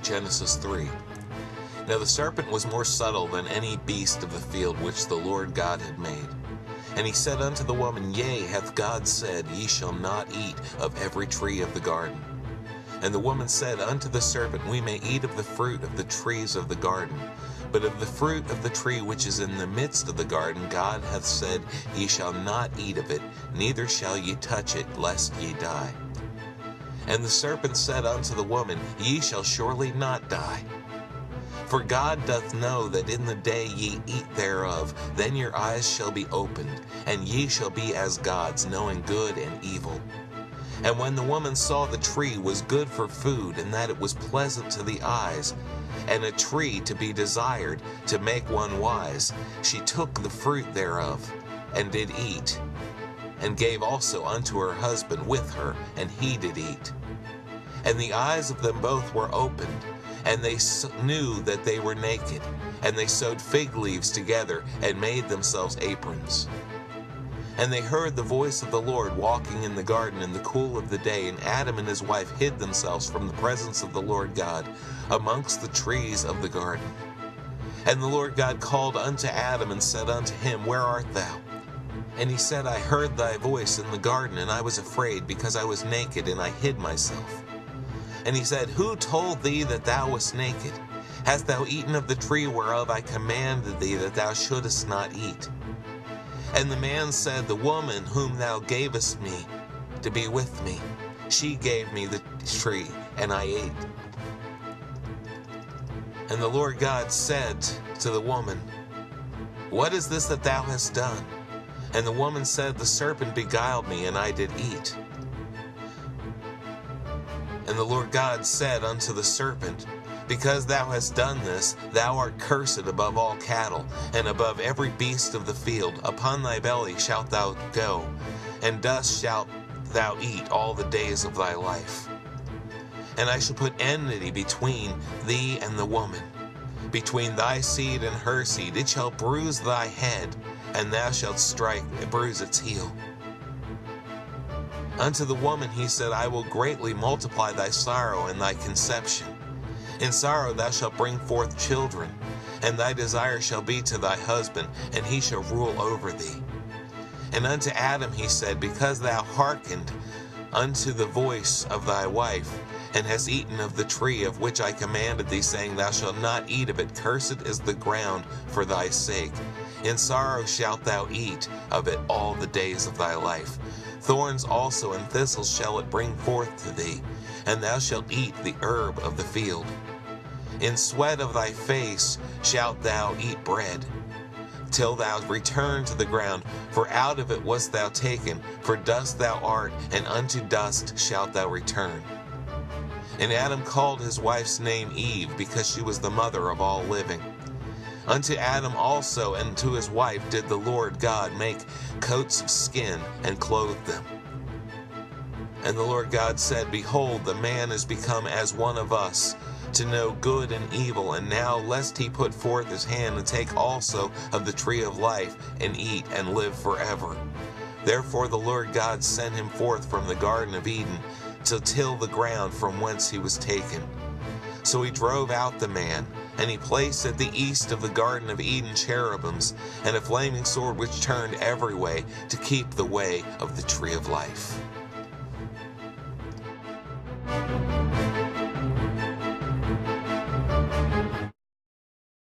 Genesis 3. Now the serpent was more subtle than any beast of the field which the Lord God had made. And he said unto the woman, Yea, hath God said, Ye shall not eat of every tree of the garden. And the woman said unto the serpent, We may eat of the fruit of the trees of the garden. But of the fruit of the tree which is in the midst of the garden, God hath said, Ye shall not eat of it, neither shall ye touch it, lest ye die. And the serpent said unto the woman, Ye shall surely not die. For God doth know that in the day ye eat thereof, then your eyes shall be opened, and ye shall be as gods, knowing good and evil. And when the woman saw the tree was good for food, and that it was pleasant to the eyes, and a tree to be desired to make one wise, she took the fruit thereof, and did eat, and gave also unto her husband with her, and he did eat. And the eyes of them both were opened, and they knew that they were naked, and they sewed fig leaves together, and made themselves aprons. And they heard the voice of the Lord walking in the garden in the cool of the day, and Adam and his wife hid themselves from the presence of the Lord God amongst the trees of the garden. And the Lord God called unto Adam, and said unto him, Where art thou? And he said, I heard thy voice in the garden, and I was afraid, because I was naked, and I hid myself. And he said, Who told thee that thou wast naked? Hast thou eaten of the tree whereof I commanded thee that thou shouldest not eat? And the man said, The woman whom thou gavest me to be with me, she gave me the tree, and I ate. And the Lord God said to the woman, What is this that thou hast done? And the woman said, The serpent beguiled me, and I did eat. And the Lord God said unto the serpent, Because thou hast done this, thou art cursed above all cattle, and above every beast of the field. Upon thy belly shalt thou go, and dust shalt thou eat all the days of thy life. And I shall put enmity between thee and the woman, between thy seed and her seed. It shall bruise thy head, and thou shalt bruise its heel. Unto the woman he said, I will greatly multiply thy sorrow and thy conception. In sorrow thou shalt bring forth children, and thy desire shall be to thy husband, and he shall rule over thee. And unto Adam he said, Because thou hearkened unto the voice of thy wife, and hast eaten of the tree of which I commanded thee, saying, Thou shalt not eat of it, cursed is the ground for thy sake. In sorrow shalt thou eat of it all the days of thy life. Thorns also and thistles shall it bring forth to thee, and thou shalt eat the herb of the field. In sweat of thy face shalt thou eat bread, till thou return to the ground, for out of it wast thou taken, for dust thou art, and unto dust shalt thou return. And Adam called his wife's name Eve, because she was the mother of all living. Unto Adam also and to his wife did the Lord God make coats of skin, and clothe them. And the Lord God said, Behold, the man is become as one of us, to know good and evil. And now lest he put forth his hand, and take also of the tree of life, and eat, and live forever. Therefore the Lord God sent him forth from the Garden of Eden, to till the ground from whence he was taken. So he drove out the man, and he placed at the east of the Garden of Eden cherubims, and a flaming sword which turned every way, to keep the way of the tree of life.